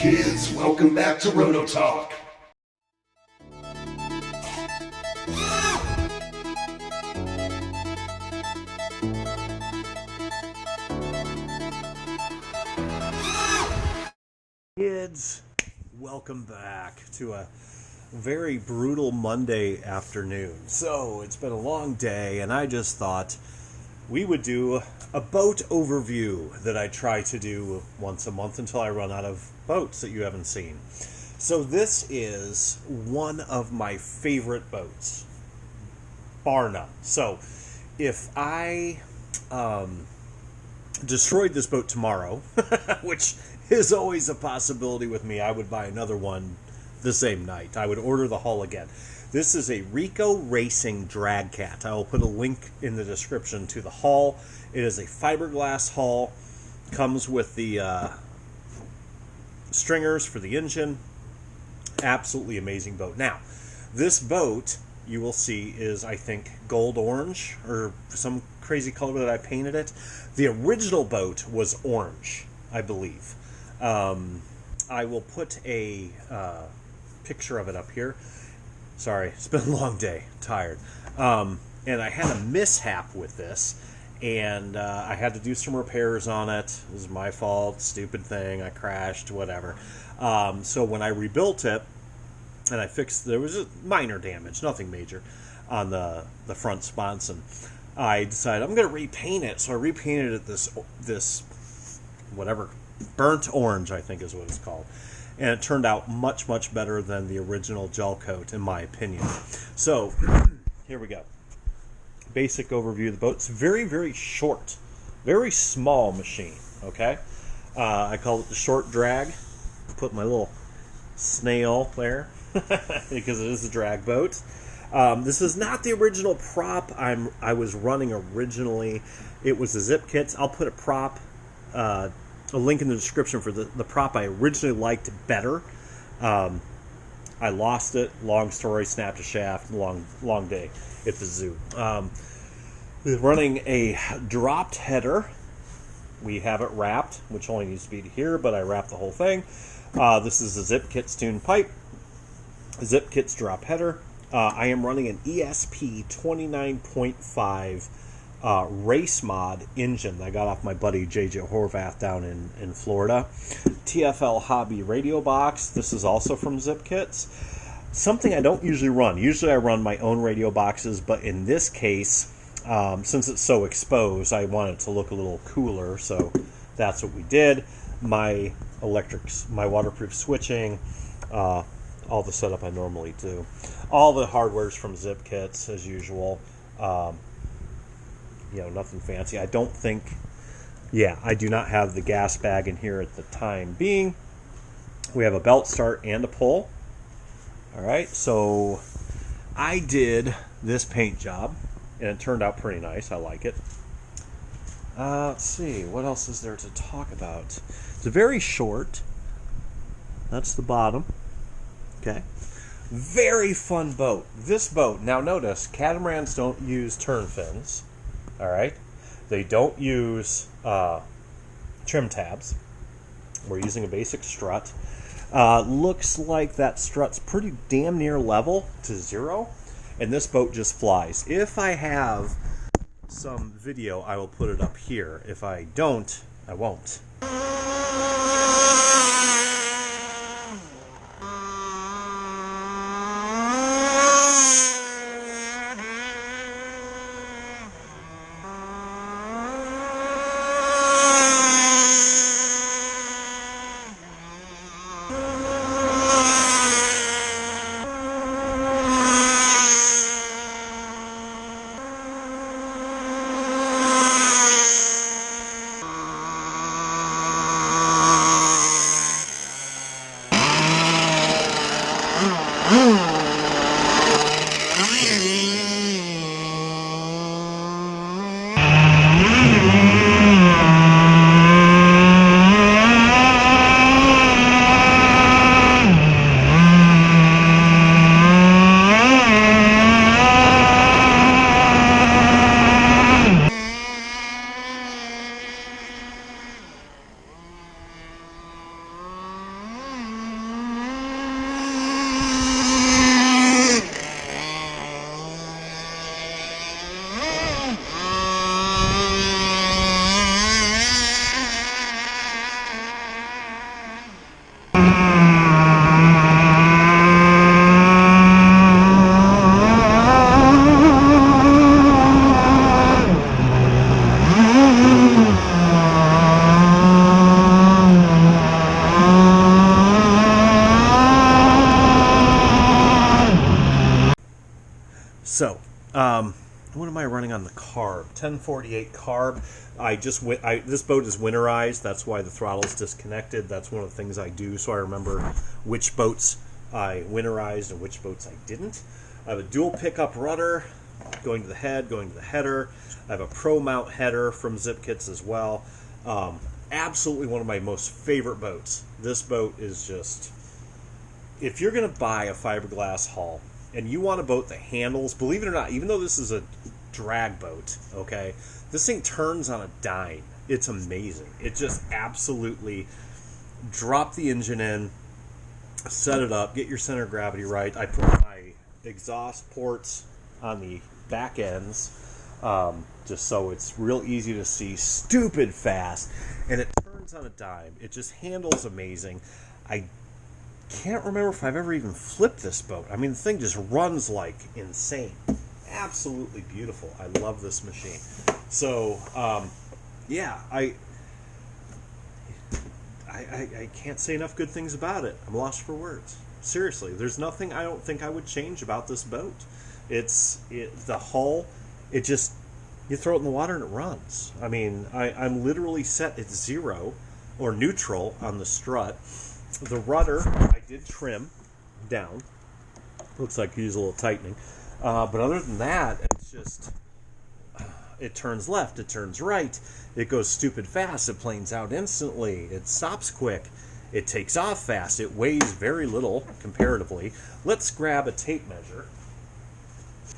kids, welcome back to Roto Talk. Kids, welcome back to a very brutal Monday afternoon. So it's been a long day, and I just thought we would do a boat overview that I try to do once a month until I run out of boats that you haven't seen. So this is one of my favorite boats, bar none. So if I destroyed this boat tomorrow, which is always a possibility with me, I would buy another one the same night. I would order the hull again. This is a Rico Racing Drag Cat. I will put a link in the description to the hull. It is a fiberglass hull. Comes with the stringers for the engine. Absolutely amazing boat. Now, this boat, you will see, is, I think, gold orange or some crazy color that I painted it. The original boat was orange, I believe. I will put a picture of it up here. Sorry, it's been a long day. Tired. And I had a mishap with this, and I had to do some repairs on it. It was my fault. Stupid thing. I crashed, whatever. So when I rebuilt it, and I fixed, there was a minor damage, nothing major, on the front sponson. I decided I'm going to repaint it. So I repainted it this whatever, burnt orange, I think is what it's called. And it turned out much, much better than the original gel coat, in my opinion. So, here we go. Basic overview of the boat. It's very, very short. Very small machine, okay? I call it the short drag. Put my little snail there, because it is a drag boat. This is not the original prop I was running originally. It was the Zip Kits. I'll put a link in the description for the prop I originally liked better. I lost it. Long story. Snapped a shaft. Long day at the zoo. Running a dropped header. We have it wrapped, which only needs to be to here, but I wrapped the whole thing. This is a Zip Kits tuned pipe. Zip Kits drop header. I am running an ESP 29.5 race mod engine that I got off my buddy JJ Horvath down in Florida. TFL Hobby radio box. This is also from Zip Kits. Something I don't usually run. Usually I run my own radio boxes, but in this case, since it's so exposed, I wanted it to look a little cooler, so that's what we did. My waterproof switching, all the setup I normally do. All the hardware's from Zip Kits, as usual. Nothing fancy. I don't think... Yeah, I do not have the gas bag in here at the time being. We have a belt start and a pull. Alright, so I did this paint job, and it turned out pretty nice. I like it. Let's see, what else is there to talk about? It's very short. That's the bottom. Okay. Very fun boat. This boat, now notice, catamarans don't use turn fins. Alright? They don't use trim tabs. We're using a basic strut. Looks like that strut's pretty damn near level to zero. And this boat just flies. If I have some video, I will put it up here. If I don't, I won't. What am I running on the carb? 1048 carb. This boat is winterized. That's why the throttle's disconnected. That's one of the things I do, so I remember which boats I winterized and which boats I didn't. I have a dual pickup rudder, going to the head, going to the header. I have a pro mount header from Zip Kits as well. Absolutely one of my most favorite boats. This boat is just, if you're going to buy a fiberglass hull and you want a boat that handles, believe it or not, even though this is a drag boat, okay, this thing turns on a dime. It's amazing. It just absolutely, drop the engine in, set it up, get your center of gravity right. I put my exhaust ports on the back ends, just so it's real easy to see, stupid fast, and it turns on a dime. It just handles amazing. I can't remember if I've ever even flipped this boat. I mean, the thing just runs like insane. Absolutely beautiful. I love this machine. So, yeah, I can't say enough good things about it. I'm lost for words. Seriously, there's nothing I don't think I would change about this boat. The hull, it just, you throw it in the water and it runs. I mean, I'm literally set at 0 or neutral on the strut. The rudder, I did trim down. Looks like you use a little tightening. But other than that, it's just, it turns left, it turns right, it goes stupid fast, it planes out instantly, it stops quick, it takes off fast, it weighs very little comparatively. Let's grab a tape measure.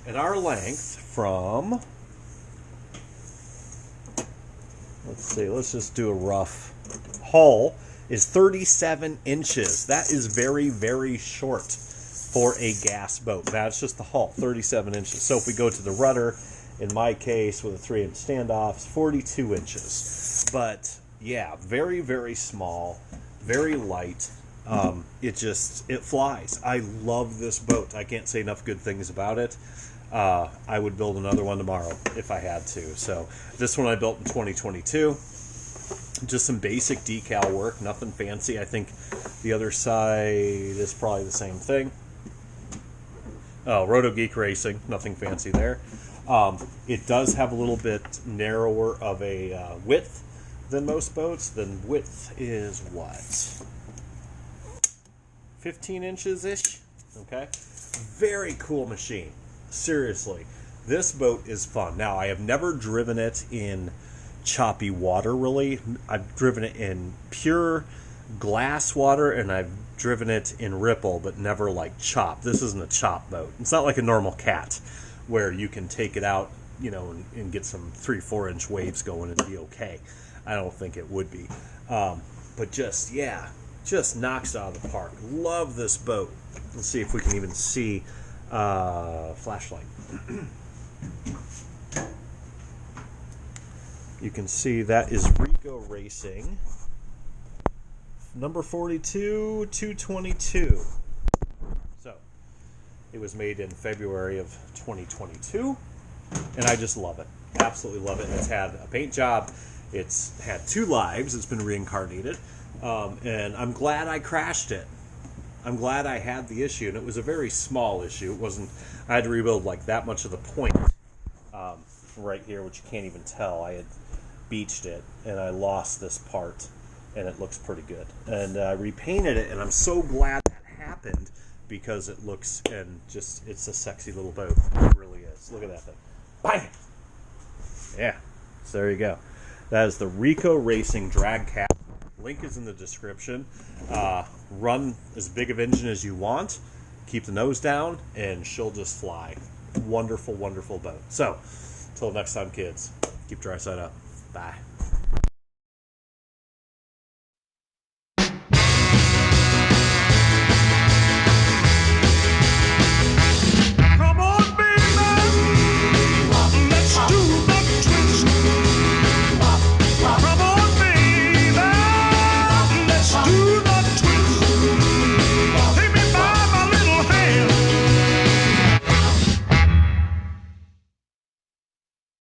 And our length from, let's just do a rough hull, is 37 inches. That is very, very short for a gas boat. That's just the hull, 37 inches. So if we go to the rudder, in my case, with a 3-inch standoff, it's 42 inches. But yeah, very, very small, very light. It flies. I love this boat. I can't say enough good things about it. I would build another one tomorrow if I had to. So this one I built in 2022. Just some basic decal work, nothing fancy. I think the other side is probably the same thing. Oh, Roto Geek Racing, nothing fancy there. It does have a little bit narrower of a width than most boats. The width is what? 15 inches-ish? Okay. Very cool machine. Seriously. This boat is fun. Now, I have never driven it in choppy water, really. I've driven it in pure glass water, and I've driven it in ripple, but never like chop. This isn't a chop boat. It's not like a normal cat where you can take it out, and get some 3-4 inch waves going and be okay. I don't think it would be. But just knocks it out of the park. Love this boat. Let's see if we can even see flashlight. You can see that is Rico Racing, number 42, 222. So, it was made in February of 2022, and I just love it. Absolutely love it. It's had a paint job. It's had 2 lives. It's been reincarnated, and I'm glad I crashed it. I'm glad I had the issue, and it was a very small issue. It wasn't, I had to rebuild like that much of the point right here, which you can't even tell. I had beached it, and I lost this part, and it looks pretty good. And I repainted it, and I'm so glad that happened, because it looks, and just, it's a sexy little boat. It really is. Look at that thing. Bang! Yeah. So there you go. That is the Rico Racing drag cat. Link is in the description. Run as big of engine as you want. Keep the nose down, and she'll just fly. Wonderful, wonderful boat. So, until next time, kids, keep dry side up. Bye.